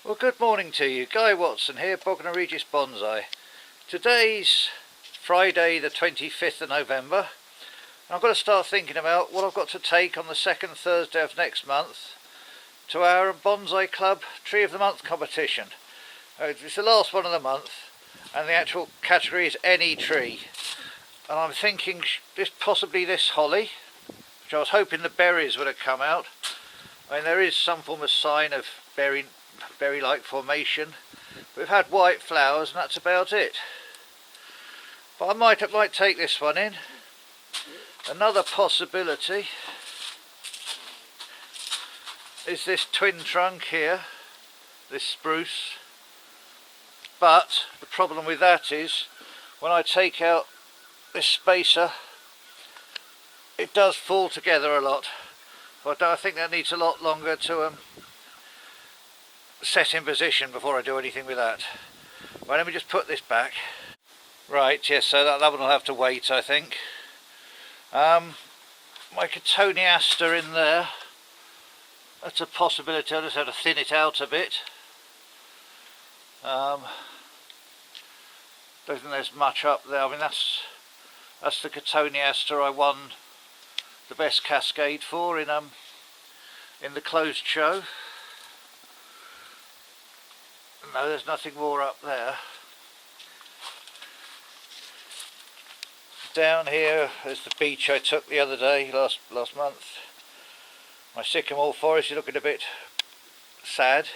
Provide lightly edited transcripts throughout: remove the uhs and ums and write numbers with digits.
Well, good morning to you. Guy Watson here, Bognor Regis Bonsai. Today's Friday the 25th of November. And I've got to start thinking about what I've got to take on the second Thursday of next month to our Bonsai Club Tree of the Month competition. It's the last one of the month and the actual category is any tree. And I'm thinking possibly this holly, which I was hoping the berries would have come out. I mean, there is some form of sign of berry-like formation. We've had white flowers and that's about it. But I might take this one in. Another possibility is this twin trunk here, this spruce. But the problem with that is when I take out this spacer, it does fall together a lot. But I think that needs a lot longer to set in position before I do anything with that. Right, let me just put this back. Right, yes, so that one will have to wait, I think. My Cotoneaster in there, that's a possibility. I just have to thin it out a bit. Don't think there's much up there. I mean, that's the Cotoneaster I won the best cascade for in the closed show. No, there's nothing more up there. Down here is the beech I took the other day, last month. My sycamore forest is looking a bit sad.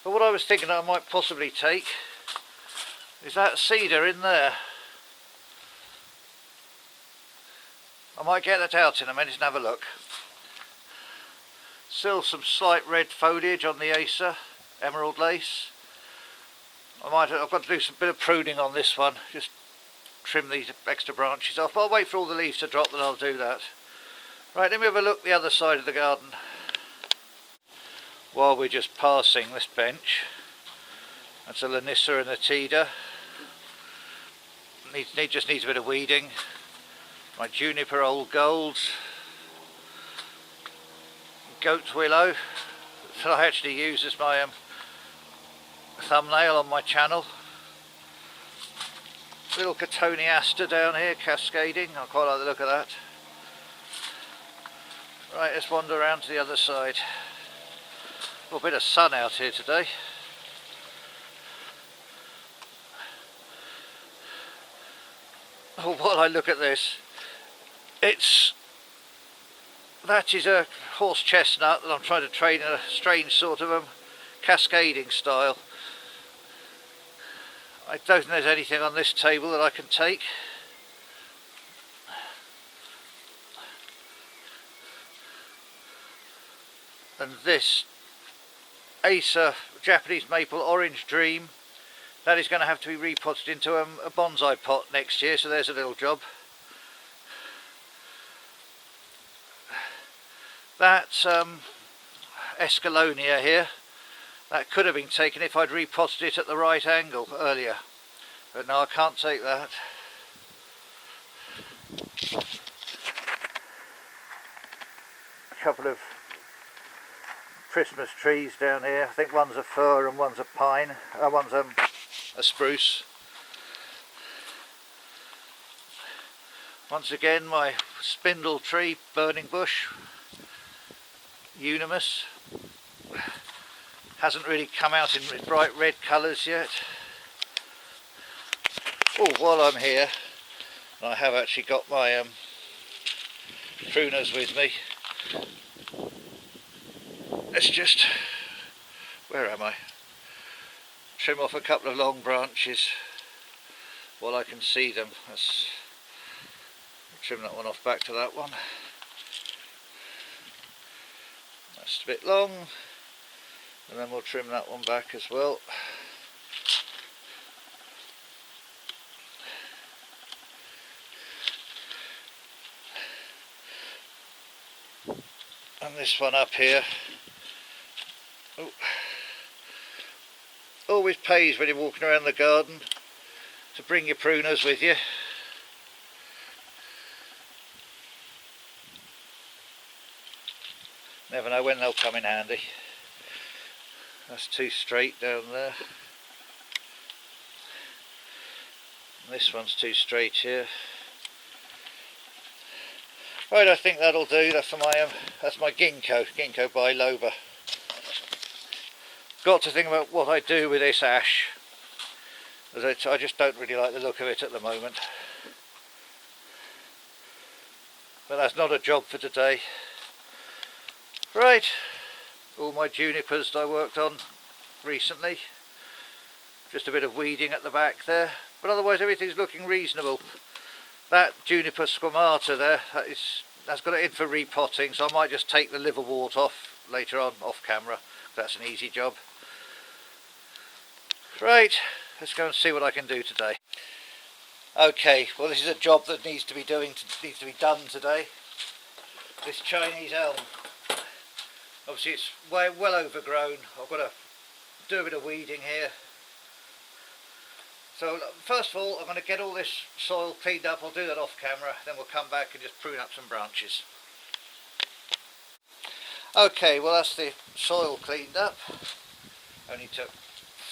But what I was thinking I might possibly take is that cedar in there. I might get that out in a minute and have a look. Still some slight red foliage on the Acer Emerald Lace. I've got to do some bit of pruning on this one, just trim these extra branches off, but I'll wait for all the leaves to drop, then I'll do that. Right, let me have a look the other side of the garden. While we're just passing this bench, that's a Lanissa and a Tida. Just needs a bit of weeding. My Juniper Old Golds, Goat Willow, that I actually use as my thumbnail on my channel. Little Cotoneaster down here cascading, I quite like the look of that. Right, let's wander around to the other side. A little bit of sun out here today. Oh, while I look at this, that is a horse chestnut that I'm trying to train in a strange sort of cascading style. I don't think there's anything on this table that I can take. And this Acer Japanese Maple Orange Dream, that is going to have to be repotted into a bonsai pot next year, so there's a little job. That Escalonia here, that could have been taken if I'd repotted it at the right angle earlier, but no, I can't take that. A couple of Christmas trees down here. I think one's a fir and one's a pine. One's a spruce. Once again, my spindle tree, burning bush, Unimus. Hasn't really come out in bright red colours yet. Oh, while I'm here, I have actually got my pruners with me. Let's just, where am I? Trim off a couple of long branches while I can see them. Trim that one off back to that one. That's a bit long. And then we'll trim that one back as well. And this one up here. Oh. Always pays when you're walking around the garden to bring your pruners with you. Never know when they'll come in handy. That's too straight down there. And this one's too straight here. Right, I think that'll do. That's my ginkgo biloba. Got to think about what I do with this ash, as I just don't really like the look of it at the moment. But that's not a job for today. Right, all my junipers that I worked on recently. Just a bit of weeding at the back there, but otherwise everything's looking reasonable. That juniper squamata there, that's got it in for repotting, so I might just take the liverwort off later on, off camera. That's an easy job. Right, let's go and see what I can do today. Okay, well this is a job that needs to be done today. This Chinese elm, obviously it's well overgrown. I've got to do a bit of weeding here. So first of all, I'm going to get all this soil cleaned up. I'll do that off camera, then we'll come back and just prune up some branches. Okay, well that's the soil cleaned up. Only took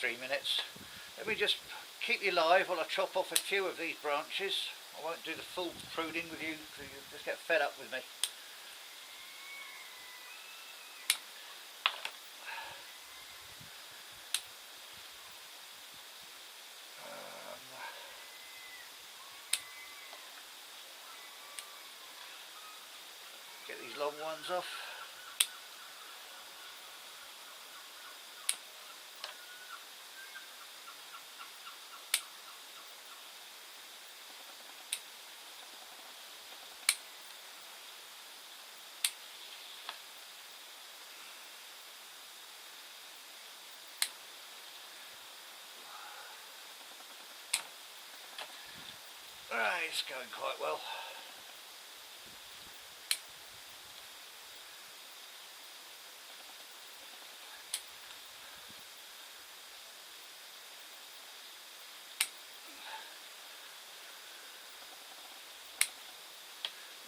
3 minutes. Let me just keep you live while I chop off a few of these branches. I won't do the full pruning with you, so you just get fed up with me. Get these long ones off. Right, it's going quite well.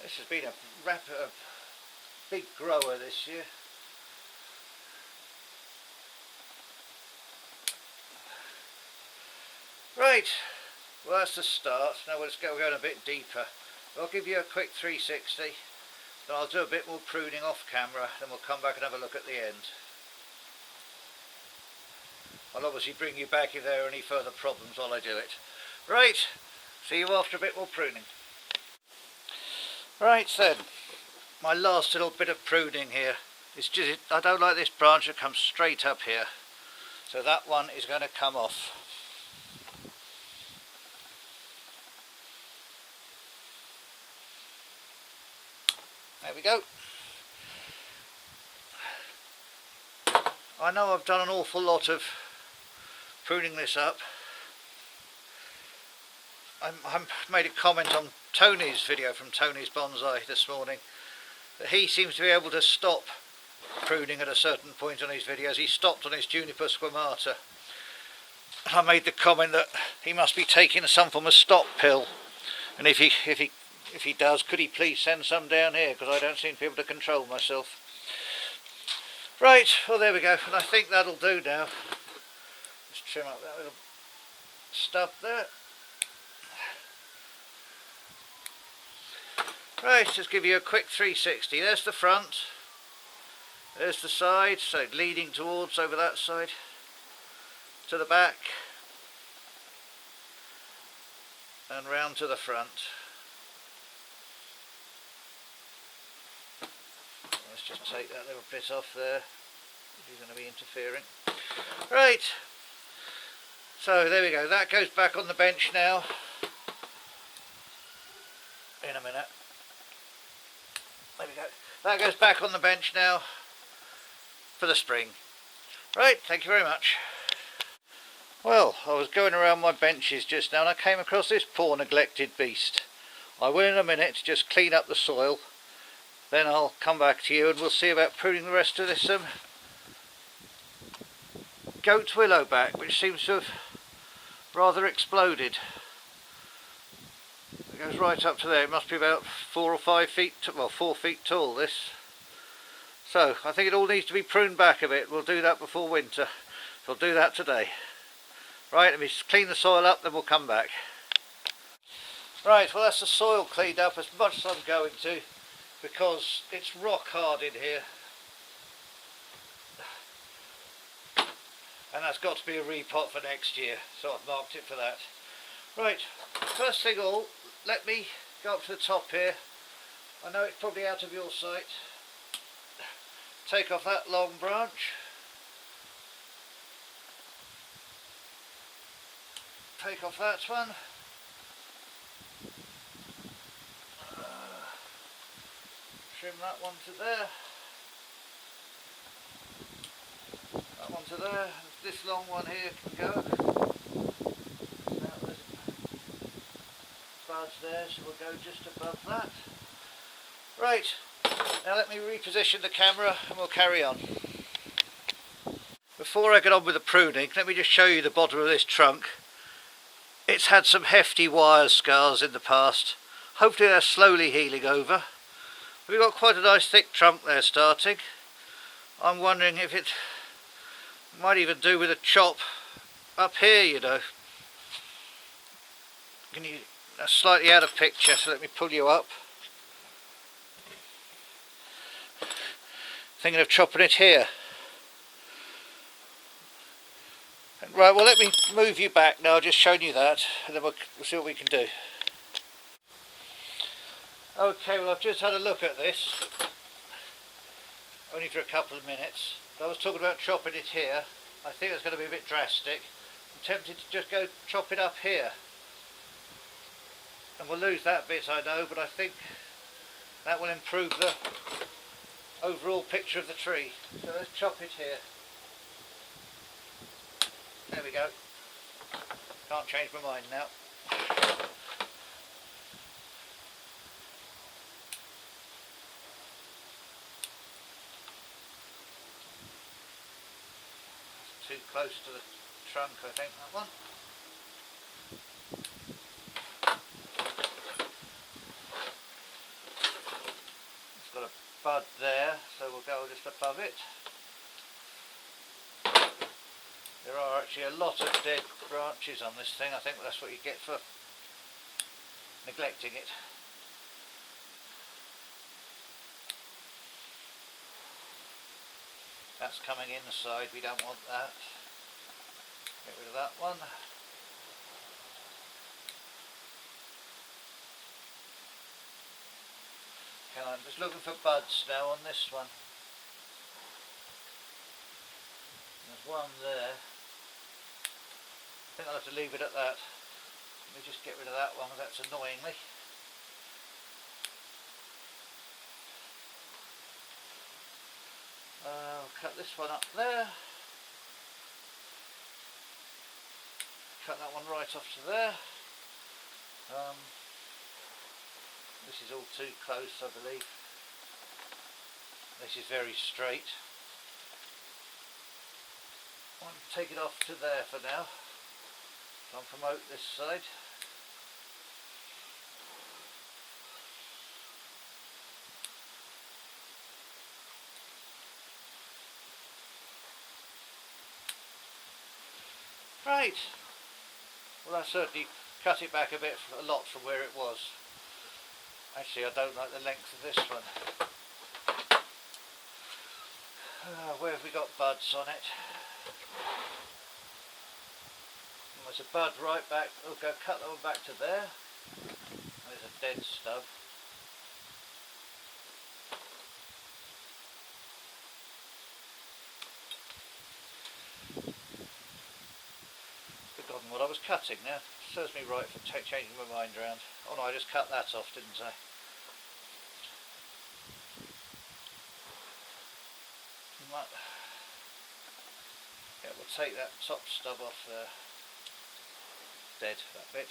This has been a big grower this year. Right, well that's the start. Now let's go going a bit deeper. I'll give you a quick 360, then I'll do a bit more pruning off camera, then we'll come back and have a look at the end. I'll obviously bring you back if there are any further problems while I do it. Right, see you after a bit more pruning. Right then, my last little bit of pruning here. I don't like this branch that comes straight up here, so that one is going to come off. There we go. I know I've done an awful lot of pruning this up. I made a comment on Tony's video from Tony's Bonsai this morning that he seems to be able to stop pruning at a certain point on his videos. He stopped on his juniper squamata. I made the comment that he must be taking some form of stop pill, and if he does, could he please send some down here, because I don't seem to be able to control myself. Right, well there we go, and I think that'll do now. Just trim up that little stub there. Right, just give you a quick 360. There's the front, there's the side, so leading towards over that side, to the back, and round to the front. Let's just take that little bit off there, if you're going to be interfering. Right, so there we go, that goes back on the bench now. In a minute. There we go. That goes back on the bench now for the spring. Right, thank you very much. Well, I was going around my benches just now and I came across this poor neglected beast. I will in a minute just clean up the soil, then I'll come back to you and we'll see about pruning the rest of this goat willow back, which seems to have rather exploded. It goes right up to there. It must be about 4 or 5 feet, well 4 feet tall this. So I think it all needs to be pruned back a bit. We'll do that before winter. So I'll do that today. Right, let me clean the soil up, then we'll come back. Right, well that's the soil cleaned up as much as I'm going to, because it's rock hard in here. And that's got to be a repot for next year, so I've marked it for that. Right, first thing all, let me go up to the top here. I know it's probably out of your sight. Take off that long branch. Take off that one. Trim that one to there. That one to there. This long one here can go. Now there's buds there, so we'll go just above that. Right, now let me reposition the camera and we'll carry on. Before I get on with the pruning, let me just show you the bottom of this trunk. It's had some hefty wire scars in the past. Hopefully they're slowly healing over. We've got quite a nice thick trunk there starting. I'm wondering if it might even do with a chop up here, you know. That's slightly out of picture, so let me pull you up. Thinking of chopping it here. Right, well let me move you back now, just showing you that, and then we'll see what we can do. Okay, well I've just had a look at this, only for a couple of minutes. I was talking about chopping it here. I think it's going to be a bit drastic. I'm tempted to just go chop it up here. And we'll lose that bit, I know, but I think that will improve the overall picture of the tree. So let's chop it here. There we go. Can't change my mind now. It's too close to the trunk, I think, that one. It's got a bud there, so we'll go just above it. There are actually a lot of dead branches on this thing. I think that's what you get for neglecting it. That's coming inside, we don't want that. Get rid of that one. I'm just looking for buds now on this one. There's one there. I think I'll have to leave it at that. Let me just get rid of that one, because that's annoying me. I'll cut this one up there. Cut that one right off to there. This is all too close, I believe. This is very straight. I'll take it off to there for now. I'll promote this side. Right. Well, I certainly cut it back a lot from where it was. Actually, I don't like the length of this one. Where have we got buds on it? There's a bud right back. We'll go cut that one back to there. There's a dead stub. Forgotten what I was cutting now. Serves me right for changing my mind around. Oh no, I just cut that off, didn't I? Yeah, we'll take that top stub off there. Dead, that bit.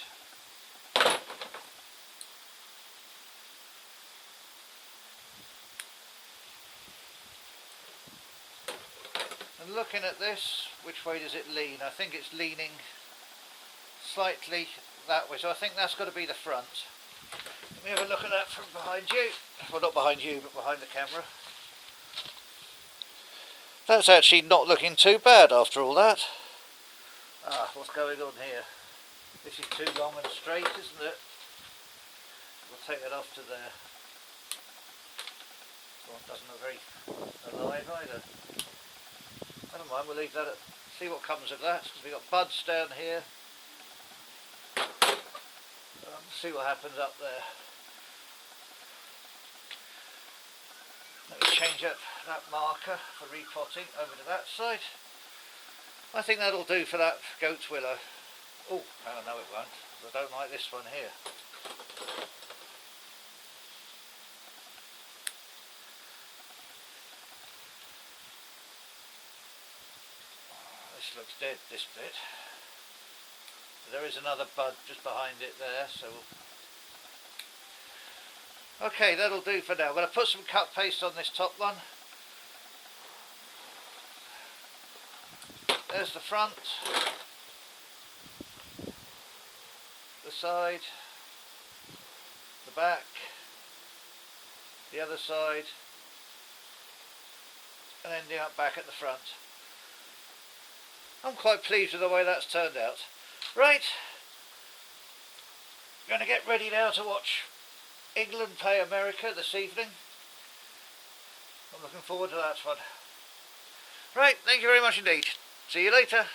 And looking at this, which way does it lean? I think it's leaning slightly that way, so I think that's got to be the front. Let me have a look at that from behind you. Well, not behind you, but behind the camera. That's actually not looking too bad after all that. Ah, what's going on here? This is too long and straight, isn't it? We'll take it off to there. This one doesn't look very alive either. Never mind, we'll leave that at, see what comes of that, because we've got buds down here. See what happens up there. Let me change up that marker for repotting over to that side. I think that'll do for that Goat Willow. Oh, no it won't. I don't like this one here. This looks dead, this bit. There is another bud just behind it there, so okay, that'll do for now. I'm going to put some cut paste on this top one. There's the front, the side, the back, the other side, and ending up back at the front. I'm quite pleased with the way that's turned out. Right, going to get ready now to watch England play America this evening. I'm looking forward to that one. Right, thank you very much indeed. See you later.